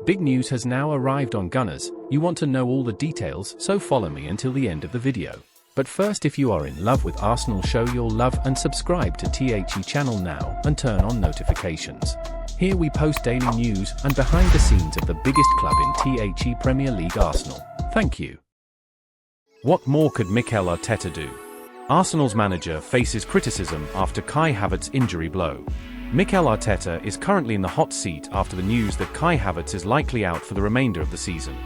Big news has now arrived on Gunners. You want to know all the details, so follow me until the end of the video. But first, if you are in love with Arsenal, show your love and subscribe to THE channel now and turn on notifications. Here we post daily news and behind the scenes of the biggest club in THE Premier League, Arsenal. Thank you. What more could Mikel Arteta do? Arsenal's manager faces criticism after Kai Havertz's injury blow. Mikel Arteta is currently in the hot seat after the news that Kai Havertz is likely out for the remainder of the season.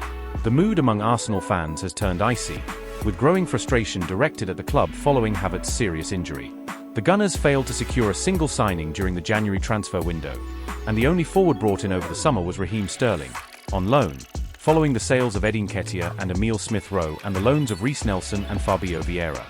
The mood among Arsenal fans has turned icy, with growing frustration directed at the club following Havertz's serious injury. The Gunners failed to secure a single signing during the January transfer window, and the only forward brought in over the summer was Raheem Sterling, on loan, following the sales of Eddie Nketiah and Emile Smith-Rowe and the loans of Reece Nelson and Fabio Vieira.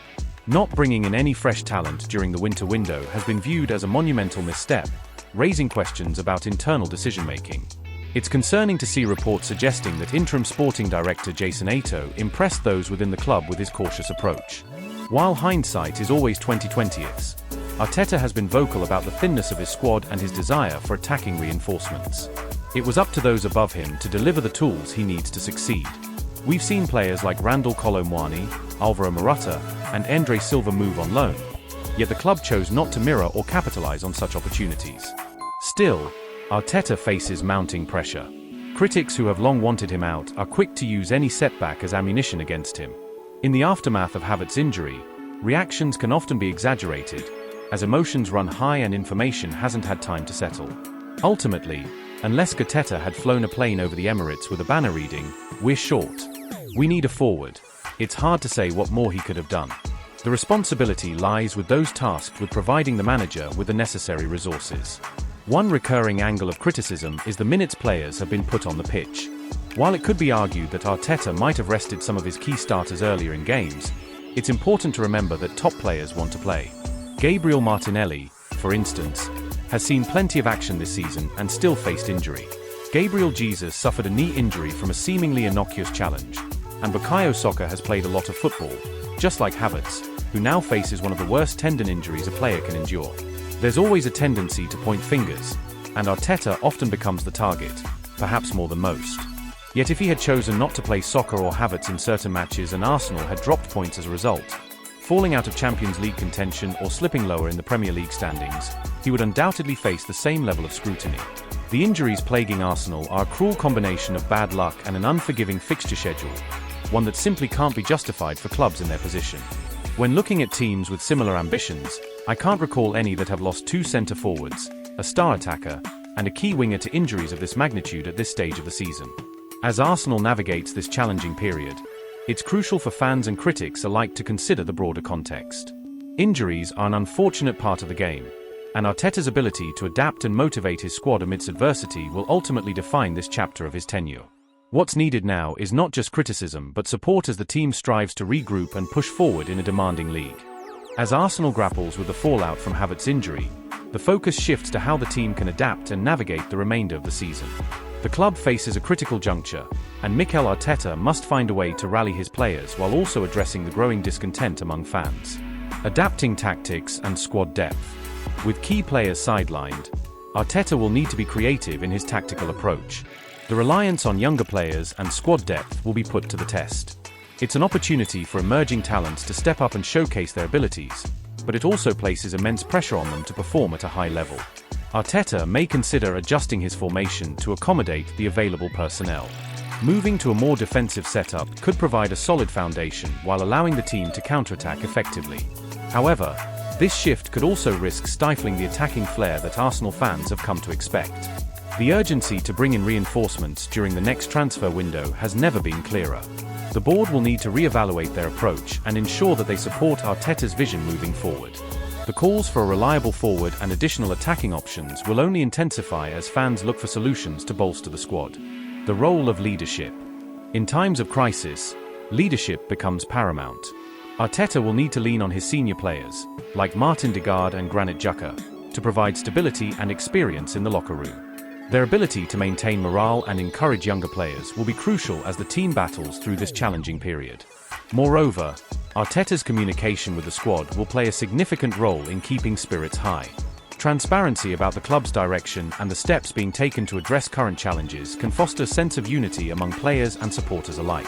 Not bringing in any fresh talent during the winter window has been viewed as a monumental misstep, raising questions about internal decision-making. It's concerning to see reports suggesting that interim sporting director Jason Ato impressed those within the club with his cautious approach. While hindsight is always 20/20, Arteta has been vocal about the thinness of his squad and his desire for attacking reinforcements. It was up to those above him to deliver the tools he needs to succeed. We've seen players like Randall Kolo Muani, Alvaro Morata, and Andre Silva move on loan, yet the club chose not to mirror or capitalize on such opportunities. Still, Arteta faces mounting pressure. Critics who have long wanted him out are quick to use any setback as ammunition against him. In the aftermath of Havertz's injury, reactions can often be exaggerated, as emotions run high and information hasn't had time to settle. Ultimately, unless Arteta had flown a plane over the Emirates with a banner reading, "We're short. We need a forward," it's hard to say what more he could have done. The responsibility lies with those tasked with providing the manager with the necessary resources. One recurring angle of criticism is the minutes players have been put on the pitch. While it could be argued that Arteta might have rested some of his key starters earlier in games, it's important to remember that top players want to play. Gabriel Martinelli, for instance, has seen plenty of action this season and still faced injury. Gabriel Jesus suffered a knee injury from a seemingly innocuous challenge, and Bukayo Saka has played a lot of football, just like Havertz, who now faces one of the worst tendon injuries a player can endure. There's always a tendency to point fingers, and Arteta often becomes the target, perhaps more than most. Yet if he had chosen not to play Saka or Havertz in certain matches and Arsenal had dropped points as a result, falling out of Champions League contention or slipping lower in the Premier League standings, he would undoubtedly face the same level of scrutiny. The injuries plaguing Arsenal are a cruel combination of bad luck and an unforgiving fixture schedule, one that simply can't be justified for clubs in their position. When looking at teams with similar ambitions, I can't recall any that have lost two centre forwards, a star attacker, and a key winger to injuries of this magnitude at this stage of the season. As Arsenal navigates this challenging period, it's crucial for fans and critics alike to consider the broader context. Injuries are an unfortunate part of the game, and Arteta's ability to adapt and motivate his squad amidst adversity will ultimately define this chapter of his tenure. What's needed now is not just criticism but support as the team strives to regroup and push forward in a demanding league. As Arsenal grapples with the fallout from Havertz's injury, the focus shifts to how the team can adapt and navigate the remainder of the season. The club faces a critical juncture, and Mikel Arteta must find a way to rally his players while also addressing the growing discontent among fans. Adapting tactics and squad depth. With key players sidelined, Arteta will need to be creative in his tactical approach. The reliance on younger players and squad depth will be put to the test. It's an opportunity for emerging talents to step up and showcase their abilities, but it also places immense pressure on them to perform at a high level. Arteta may consider adjusting his formation to accommodate the available personnel. Moving to a more defensive setup could provide a solid foundation while allowing the team to counterattack effectively. However, this shift could also risk stifling the attacking flair that Arsenal fans have come to expect. The urgency to bring in reinforcements during the next transfer window has never been clearer. The board will need to re-evaluate their approach and ensure that they support Arteta's vision moving forward. The calls for a reliable forward and additional attacking options will only intensify as fans look for solutions to bolster the squad. The role of leadership. In times of crisis, leadership becomes paramount. Arteta will need to lean on his senior players, like Martin Odegaard and Granit Xhaka, to provide stability and experience in the locker room. Their ability to maintain morale and encourage younger players will be crucial as the team battles through this challenging period. Moreover, Arteta's communication with the squad will play a significant role in keeping spirits high. Transparency about the club's direction and the steps being taken to address current challenges can foster a sense of unity among players and supporters alike.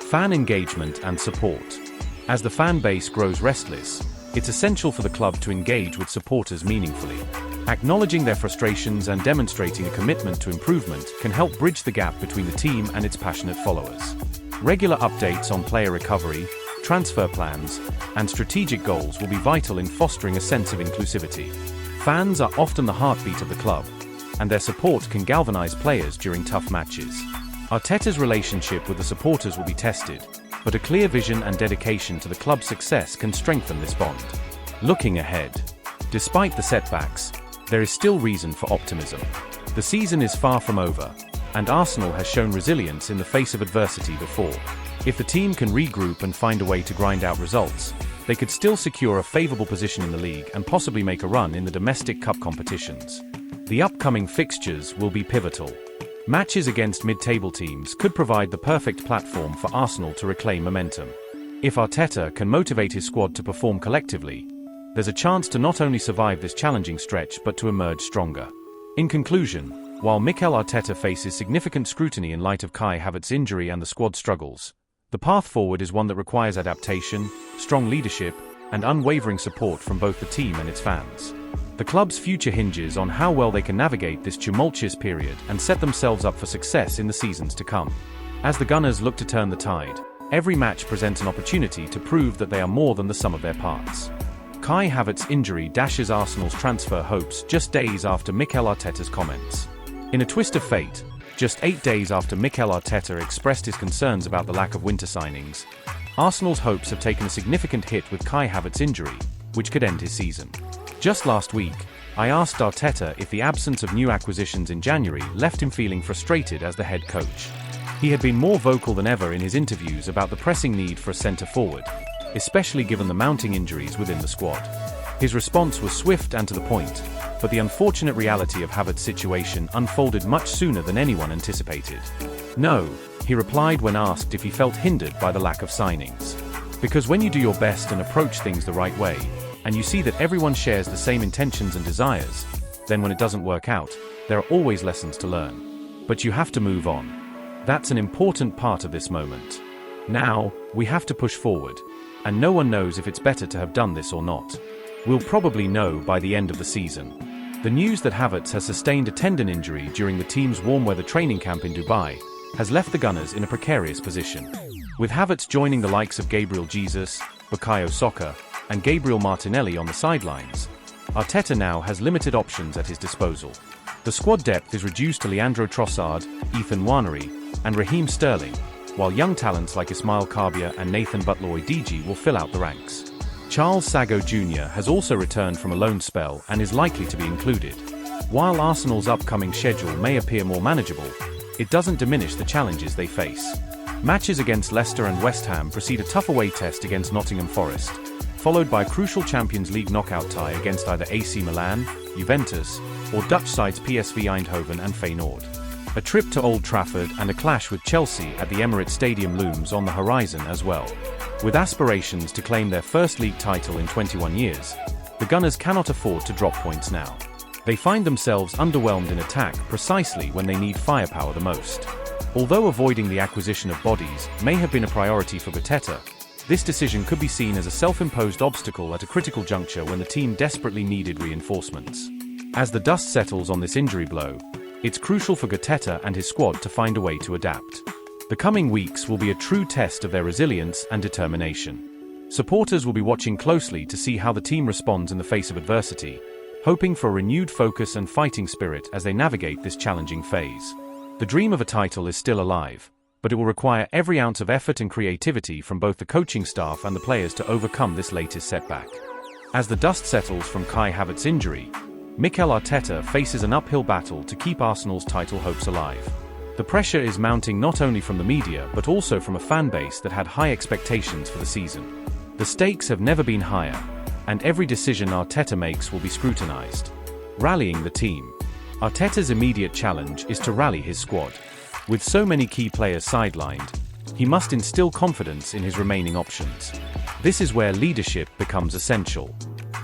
Fan engagement and support. As the fan base grows restless, it's essential for the club to engage with supporters meaningfully. Acknowledging their frustrations and demonstrating a commitment to improvement can help bridge the gap between the team and its passionate followers. Regular updates on player recovery, transfer plans, and strategic goals will be vital in fostering a sense of inclusivity. Fans are often the heartbeat of the club, and their support can galvanize players during tough matches. Arteta's relationship with the supporters will be tested, but a clear vision and dedication to the club's success can strengthen this bond. Looking ahead. Despite the setbacks, there is still reason for optimism. The season is far from over, and Arsenal has shown resilience in the face of adversity before. If the team can regroup and find a way to grind out results, they could still secure a favourable position in the league and possibly make a run in the domestic cup competitions. The upcoming fixtures will be pivotal. Matches against mid-table teams could provide the perfect platform for Arsenal to reclaim momentum. If Arteta can motivate his squad to perform collectively, there's a chance to not only survive this challenging stretch but to emerge stronger. In conclusion, while Mikel Arteta faces significant scrutiny in light of Kai Havertz's injury and the squad struggles, the path forward is one that requires adaptation, strong leadership, and unwavering support from both the team and its fans. The club's future hinges on how well they can navigate this tumultuous period and set themselves up for success in the seasons to come. As the Gunners look to turn the tide, every match presents an opportunity to prove that they are more than the sum of their parts. Kai Havertz's injury dashes Arsenal's transfer hopes just days after Mikel Arteta's comments. In a twist of fate, just 8 days after Mikel Arteta expressed his concerns about the lack of winter signings, Arsenal's hopes have taken a significant hit with Kai Havertz's injury, which could end his season. Just last week, I asked Arteta if the absence of new acquisitions in January left him feeling frustrated as the head coach. He had been more vocal than ever in his interviews about the pressing need for a centre-forward, especially given the mounting injuries within the squad. His response was swift and to the point, but the unfortunate reality of Havertz's situation unfolded much sooner than anyone anticipated. No, he replied when asked if he felt hindered by the lack of signings. Because when you do your best and approach things the right way, and you see that everyone shares the same intentions and desires, then when it doesn't work out, there are always lessons to learn. But you have to move on. That's an important part of this moment. Now, we have to push forward, and no one knows if it's better to have done this or not. We'll probably know by the end of the season. The news that Havertz has sustained a tendon injury during the team's warm-weather training camp in Dubai has left the Gunners in a precarious position. With Havertz joining the likes of Gabriel Jesus, Bukayo Saka, and Gabriel Martinelli on the sidelines, Arteta now has limited options at his disposal. The squad depth is reduced to Leandro Trossard, Ethan Nwaneri, and Raheem Sterling, while young talents like Ismail Kabia and Nathan Butler-Idiji will fill out the ranks. Charles Sago Jr. has also returned from a loan spell and is likely to be included. While Arsenal's upcoming schedule may appear more manageable, it doesn't diminish the challenges they face. Matches against Leicester and West Ham precede a tough away test against Nottingham Forest, followed by a crucial Champions League knockout tie against either AC Milan, Juventus, or Dutch sides PSV Eindhoven and Feyenoord. A trip to Old Trafford and a clash with Chelsea at the Emirates Stadium looms on the horizon as well. With aspirations to claim their first league title in 21 years, the Gunners cannot afford to drop points now. They find themselves underwhelmed in attack precisely when they need firepower the most. Although avoiding the acquisition of bodies may have been a priority for Arteta, this decision could be seen as a self-imposed obstacle at a critical juncture when the team desperately needed reinforcements. As the dust settles on this injury blow, it's crucial for Arteta and his squad to find a way to adapt. The coming weeks will be a true test of their resilience and determination. Supporters will be watching closely to see how the team responds in the face of adversity, hoping for a renewed focus and fighting spirit as they navigate this challenging phase. The dream of a title is still alive, but it will require every ounce of effort and creativity from both the coaching staff and the players to overcome this latest setback. As the dust settles from Kai Havertz's injury, Mikel Arteta faces an uphill battle to keep Arsenal's title hopes alive. The pressure is mounting not only from the media but also from a fan base that had high expectations for the season. The stakes have never been higher, and every decision Arteta makes will be scrutinized. Rallying the team. Arteta's immediate challenge is to rally his squad. With so many key players sidelined, he must instill confidence in his remaining options. This is where leadership becomes essential.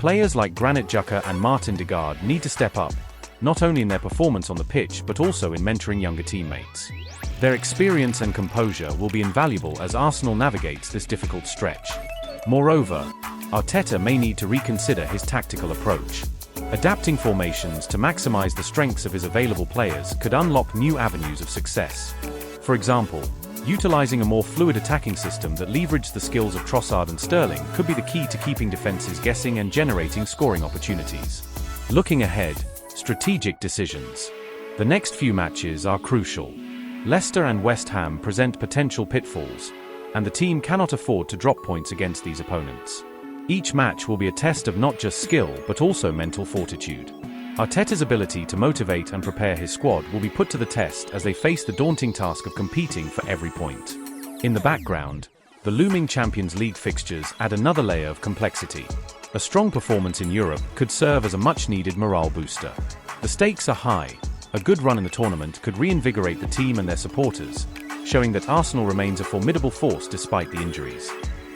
Players like Granit Xhaka and Martin Degaard need to step up, not only in their performance on the pitch but also in mentoring younger teammates. Their experience and composure will be invaluable as Arsenal navigates this difficult stretch. Moreover, Arteta may need to reconsider his tactical approach. Adapting formations to maximize the strengths of his available players could unlock new avenues of success. For example, utilizing a more fluid attacking system that leverages the skills of Trossard and Sterling could be the key to keeping defenses guessing and generating scoring opportunities. Looking ahead, strategic decisions. The next few matches are crucial. Leicester and West Ham present potential pitfalls, and the team cannot afford to drop points against these opponents. Each match will be a test of not just skill but also mental fortitude. Arteta's ability to motivate and prepare his squad will be put to the test as they face the daunting task of competing for every point. In the background, the looming Champions League fixtures add another layer of complexity. A strong performance in Europe could serve as a much-needed morale booster. The stakes are high. A good run in the tournament could reinvigorate the team and their supporters, showing that Arsenal remains a formidable force despite the injuries.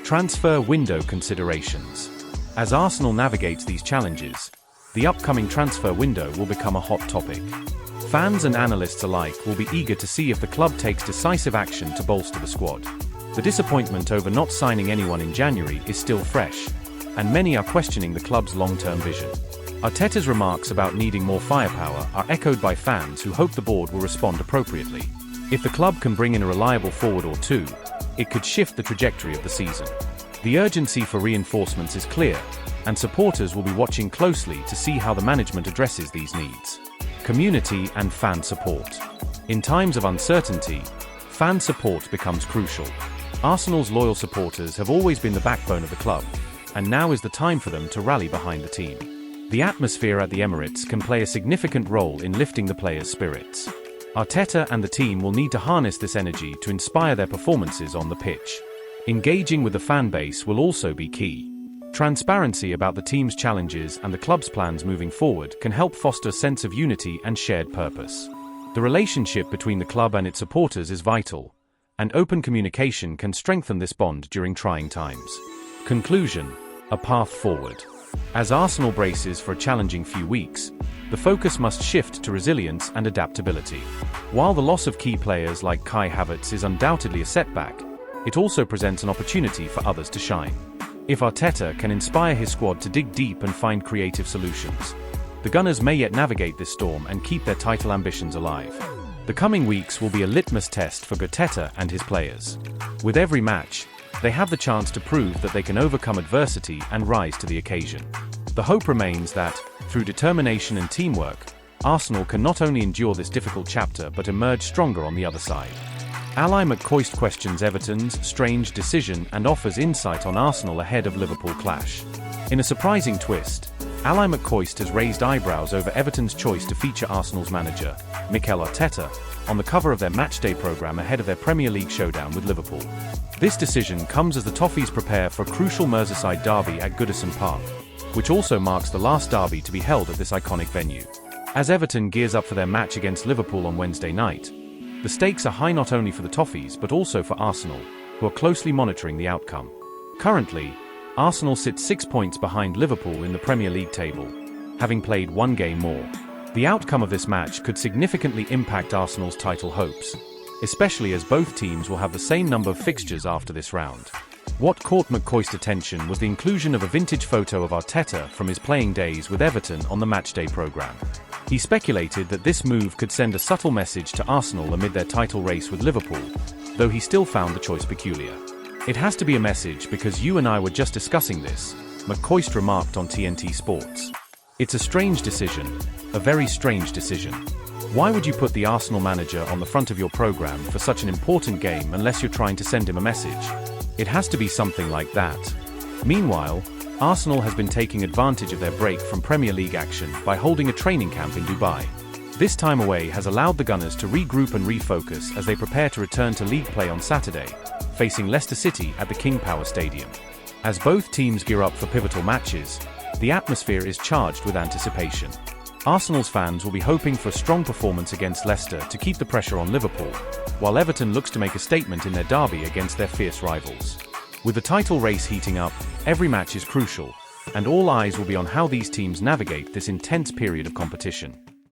Transfer window considerations. As Arsenal navigates these challenges, the upcoming transfer window will become a hot topic. Fans and analysts alike will be eager to see if the club takes decisive action to bolster the squad. The disappointment over not signing anyone in January is still fresh, and many are questioning the club's long-term vision. Arteta's remarks about needing more firepower are echoed by fans who hope the board will respond appropriately. If the club can bring in a reliable forward or two, it could shift the trajectory of the season. The urgency for reinforcements is clear, and supporters will be watching closely to see how the management addresses these needs. Community and fan support. In times of uncertainty, fan support becomes crucial. Arsenal's loyal supporters have always been the backbone of the club, and now is the time for them to rally behind the team. The atmosphere at the Emirates can play a significant role in lifting the players' spirits. Arteta and the team will need to harness this energy to inspire their performances on the pitch. Engaging with the fan base will also be key. Transparency about the team's challenges and the club's plans moving forward can help foster a sense of unity and shared purpose. The relationship between the club and its supporters is vital, and open communication can strengthen this bond during trying times. Conclusion: a path forward. As Arsenal braces for a challenging few weeks, the focus must shift to resilience and adaptability. While the loss of key players like Kai Havertz is undoubtedly a setback, it also presents an opportunity for others to shine. If Arteta can inspire his squad to dig deep and find creative solutions, the Gunners may yet navigate this storm and keep their title ambitions alive. The coming weeks will be a litmus test for Arteta and his players. With every match, they have the chance to prove that they can overcome adversity and rise to the occasion. The hope remains that, through determination and teamwork, Arsenal can not only endure this difficult chapter but emerge stronger on the other side. Ally McCoist questions Everton's strange decision and offers insight on Arsenal ahead of Liverpool clash. In a surprising twist, Ally McCoist has raised eyebrows over Everton's choice to feature Arsenal's manager, Mikel Arteta, on the cover of their matchday programme ahead of their Premier League showdown with Liverpool. This decision comes as the Toffees prepare for a crucial Merseyside derby at Goodison Park, which also marks the last derby to be held at this iconic venue. As Everton gears up for their match against Liverpool on Wednesday night, the stakes are high not only for the Toffees but also for Arsenal, who are closely monitoring the outcome. Currently, Arsenal sits 6 points behind Liverpool in the Premier League table, having played one game more. The outcome of this match could significantly impact Arsenal's title hopes, especially as both teams will have the same number of fixtures after this round. What caught McCoist's attention was the inclusion of a vintage photo of Arteta from his playing days with Everton on the matchday programme. He speculated that this move could send a subtle message to Arsenal amid their title race with Liverpool, though he still found the choice peculiar. "It has to be a message because you and I were just discussing this," McCoist remarked on TNT Sports. "It's a strange decision, a very strange decision. Why would you put the Arsenal manager on the front of your programme for such an important game unless you're trying to send him a message? It has to be something like that." Meanwhile, Arsenal has been taking advantage of their break from Premier League action by holding a training camp in Dubai. This time away has allowed the Gunners to regroup and refocus as they prepare to return to league play on Saturday, facing Leicester City at the King Power Stadium. As both teams gear up for pivotal matches, the atmosphere is charged with anticipation. Arsenal's fans will be hoping for a strong performance against Leicester to keep the pressure on Liverpool, while Everton looks to make a statement in their derby against their fierce rivals. With the title race heating up, every match is crucial, and all eyes will be on how these teams navigate this intense period of competition.